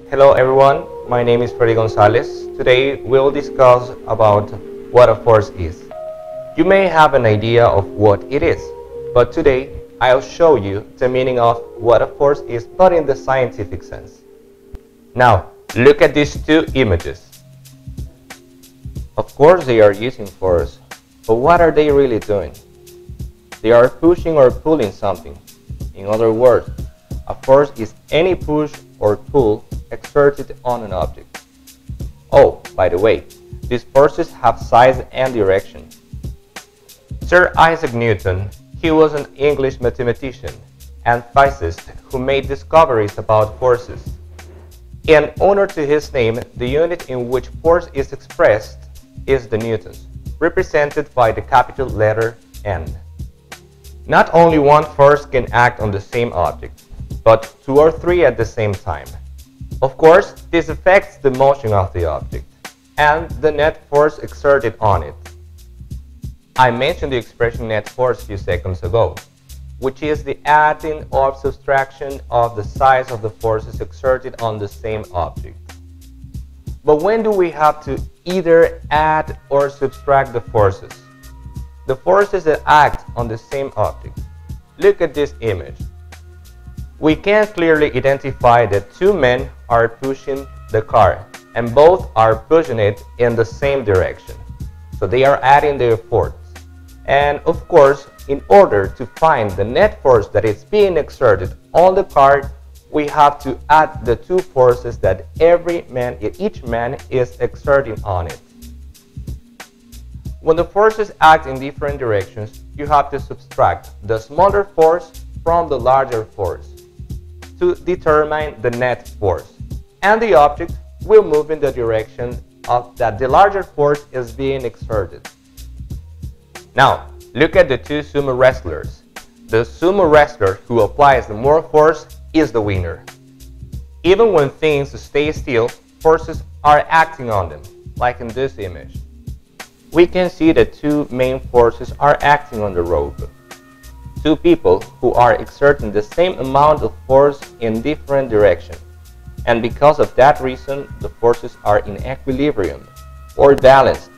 Hello everyone, my name is Freddy Gonzalez. Today we'll discuss about what a force is. You may have an idea of what it is, but today I'll show you the meaning of what a force is, but in the scientific sense. Now, look at these two images. Of course they are using force, but what are they really doing? They are pushing or pulling something. In other words, a force is any push or pull exerted on an object. Oh, by the way, these forces have size and direction. Sir Isaac Newton, he was an English mathematician and physicist who made discoveries about forces. In honor to his name, the unit in which force is expressed is the newtons, represented by the capital letter N. Not only one force can act on the same object, but two or three at the same time. Of course, this affects the motion of the object and the net force exerted on it. I mentioned the expression net force a few seconds ago, which is the adding or subtraction of the size of the forces exerted on the same object. But when do we have to either add or subtract the forces? The forces that act on the same object. Look at this image. We can clearly identify that two men are pushing the car and both are pushing it in the same direction. So they are adding their force. And of course, in order to find the net force that is being exerted on the car, we have to add the two forces that each man is exerting on it. When the forces act in different directions, you have to subtract the smaller force from the larger force to determine the net force, and the object will move in the direction of that the larger force is being exerted. Now, look at the two sumo wrestlers. The sumo wrestler who applies the more force is the winner. Even when things stay still, forces are acting on them, like in this image. We can see that two main forces are acting on the rope. Two people who are exerting the same amount of force in different directions. And because of that reason, the forces are in equilibrium or balanced.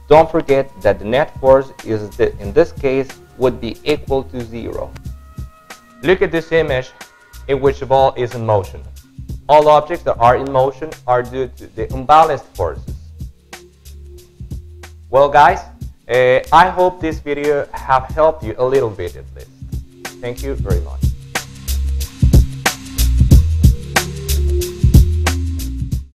Don't forget that the net force in this case would be equal to 0. Look at this image in which the ball is in motion. All objects that are in motion are due to the unbalanced forces. Well guys, I hope this video have helped you a little bit at least. Thank you very much.